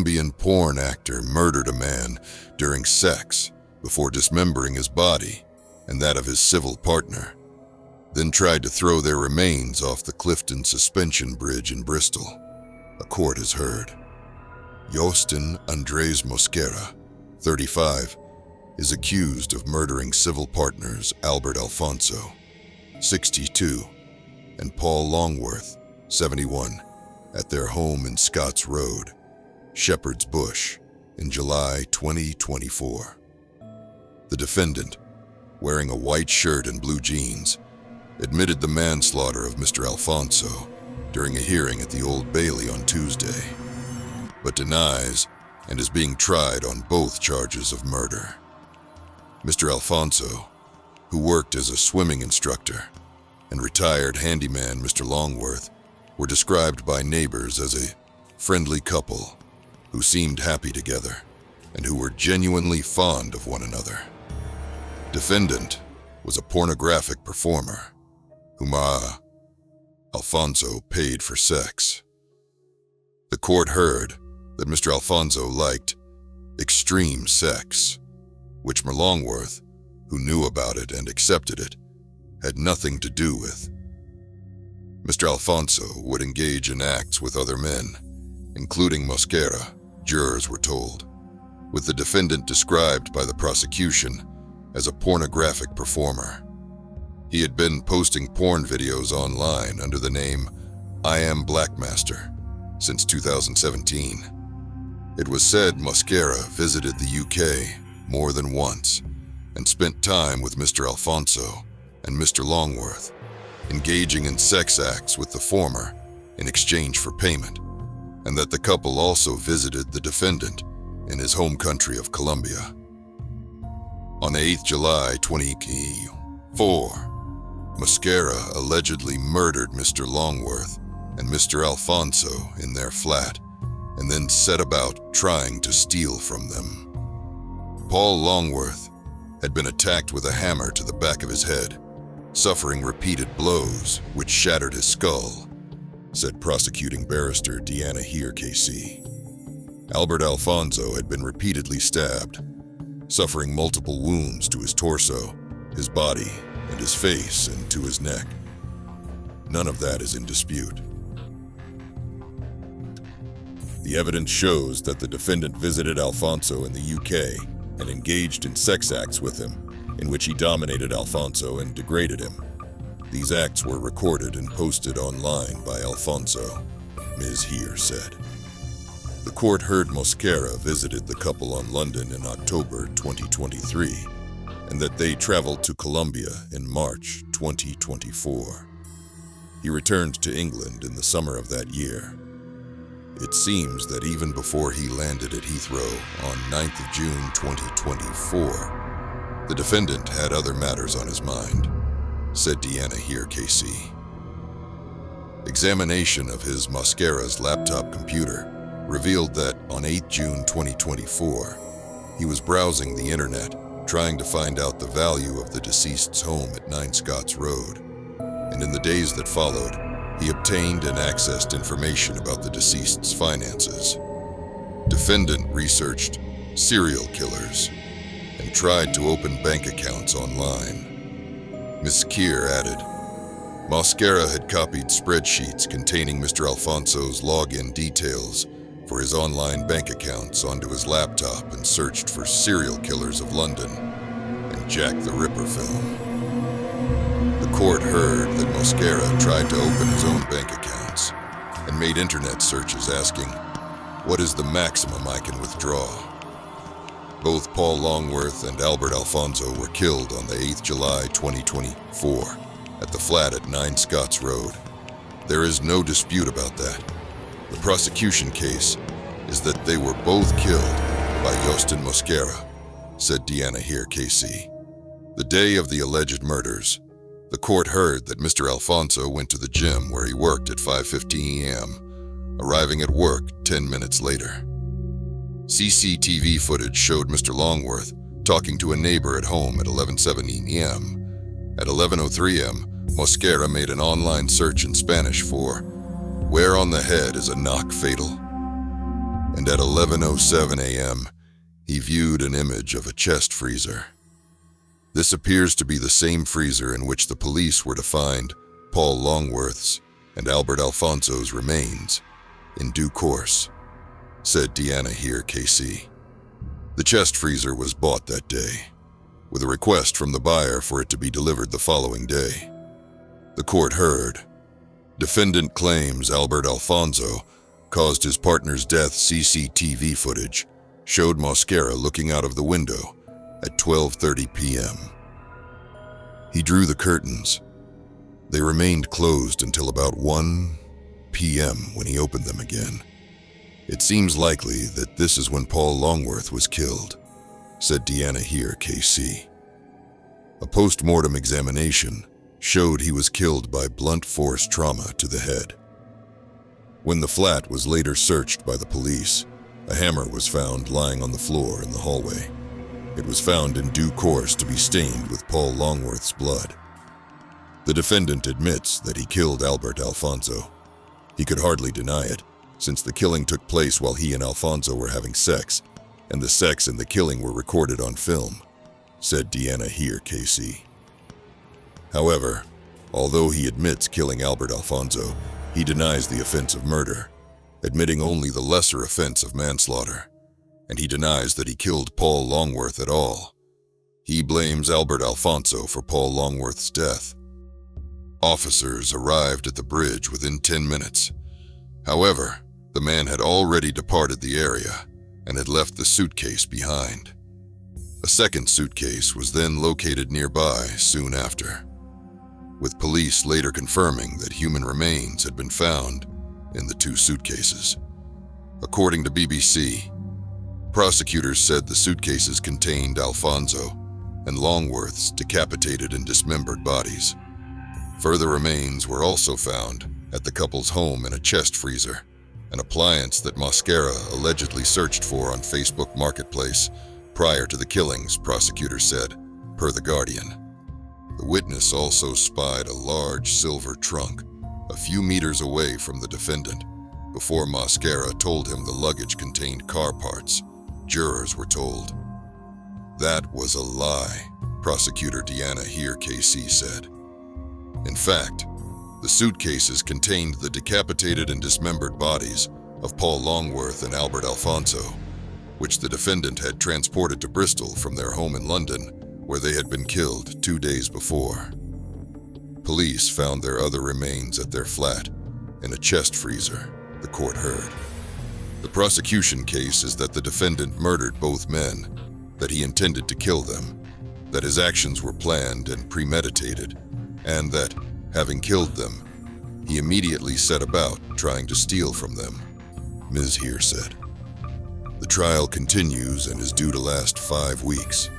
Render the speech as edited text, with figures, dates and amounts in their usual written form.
Colombian porn actor murdered a man during sex before dismembering his body and that of his civil partner, then tried to throw their remains off the Clifton Suspension Bridge in Bristol, a court has heard. Yostin Andres Mosquera, 35, is accused of murdering civil partners Albert Alfonso, 62, and Paul Longworth, 71, at their home in Scotts Road, Shepherd's Bush, in July 2024. The defendant, wearing a white shirt and blue jeans, admitted the manslaughter of Mr. Alfonso during a hearing at the Old Bailey on Tuesday, but denies and is being tried on both charges of murder. Mr. Alfonso, who worked as a swimming instructor, and retired handyman Mr. Longworth were described by neighbors as a friendly couple who seemed happy together and who were genuinely fond of one another. Defendant was a pornographic performer whom Alfonso paid for sex. The court heard that Mr. Alfonso liked extreme sex, which Longworth, who knew about it and accepted it, had nothing to do with. Mr. Alfonso would engage in acts with other men, including Mosquera, jurors were told, with the defendant described by the prosecution as a pornographic performer. He had been posting porn videos online under the name I Am Blackmaster since 2017. It was said Mosquera visited the UK more than once and spent time with Mr. Alfonso and Mr. Longworth, engaging in sex acts with the former in exchange for payment, and that the couple also visited the defendant in his home country of Colombia. On 8 July 2024, Mosquera allegedly murdered Mr. Longworth and Mr. Alfonso in their flat, and then set about trying to steal from them. Paul Longworth had been attacked with a hammer to the back of his head, suffering repeated blows which shattered his skull, said prosecuting barrister Deanna Heer KC. Albert Alfonso had been repeatedly stabbed, suffering multiple wounds to his torso, his body, and his face and to his neck. None of that is in dispute. The evidence shows that the defendant visited Alfonso in the UK and engaged in sex acts with him, in which he dominated Alfonso and degraded him. These acts were recorded and posted online by Alfonso, Ms. Heer said. The court heard Mosquera visited the couple on London in October 2023, and that they traveled to Colombia in March 2024. He returned to England in the summer of that year. It seems that even before he landed at Heathrow on 9th of June 2024, the defendant had other matters on his mind, said Deanna Heer KC. Examination of his Mosquera's laptop computer revealed that on 8 June 2024, he was browsing the internet, trying to find out the value of the deceased's home at 9 Scotts Road, and in the days that followed, he obtained and accessed information about the deceased's finances. Defendant researched serial killers and tried to open bank accounts online. Ms. Keir added, Mosquera had copied spreadsheets containing Mr. Alfonso's login details for his online bank accounts onto his laptop and searched for serial killers of London and Jack the Ripper film. The court heard that Mosquera tried to open his own bank accounts and made internet searches asking, what is the maximum I can withdraw? Both Paul Longworth and Albert Alfonso were killed on the 8th July 2024 at the flat at 9 Scotts Road. There is no dispute about that. The prosecution case is that they were both killed by Yostin Mosquera, said Deanna Heer KC. The day of the alleged murders, the court heard that Mr. Alfonso went to the gym where he worked at 5:15 a.m., arriving at work 10 minutes later. CCTV footage showed Mr. Longworth talking to a neighbor at home at 11:17 a.m. At 11:03 a.m., Mosquera made an online search in Spanish for "Where on the head is a knock fatal?" and at 11:07 a.m., he viewed an image of a chest freezer. This appears to be the same freezer in which the police were to find Paul Longworth's and Albert Alfonso's remains in due course, said Deanna here, KC. The chest freezer was bought that day, with a request from the buyer for it to be delivered the following day. The court heard. Defendant claims Albert Alfonso caused his partner's death. CCTV footage showed Mosquera looking out of the window at 12:30 p.m. He drew the curtains. They remained closed until about 1 p.m. when he opened them again. It seems likely that this is when Paul Longworth was killed, said Deanna here, KC. A post-mortem examination showed he was killed by blunt force trauma to the head. When the flat was later searched by the police, a hammer was found lying on the floor in the hallway. It was found in due course to be stained with Paul Longworth's blood. The defendant admits that he killed Albert Alfonso. He could hardly deny it, since the killing took place while he and Alfonso were having sex, and the sex and the killing were recorded on film, said Deanna here, KC. However, although he admits killing Albert Alfonso, he denies the offense of murder, admitting only the lesser offense of manslaughter, and he denies that he killed Paul Longworth at all. He blames Albert Alfonso for Paul Longworth's death. Officers arrived at the bridge within 10 minutes. However, the man had already departed the area and had left the suitcase behind. A second suitcase was then located nearby soon after, with police later confirming that human remains had been found in the two suitcases. According to BBC, prosecutors said the suitcases contained Alfonso and Longworth's decapitated and dismembered bodies. Further remains were also found at the couple's home in a chest freezer, an appliance that Mosquera allegedly searched for on Facebook Marketplace prior to the killings, prosecutors said, per The Guardian. The witness also spied a large silver trunk a few meters away from the defendant before Mosquera told him the luggage contained car parts. Jurors were told. That was a lie, prosecutor Deanna here, KC said. In fact, the suitcases contained the decapitated and dismembered bodies of Paul Longworth and Albert Alfonso, which the defendant had transported to Bristol from their home in London, where they had been killed 2 days before. Police found their other remains at their flat in a chest freezer, the court heard. The prosecution case is that the defendant murdered both men, that he intended to kill them, that his actions were planned and premeditated, and that, having killed them, he immediately set about trying to steal from them, Ms. Here said. The trial continues and is due to last 5 weeks.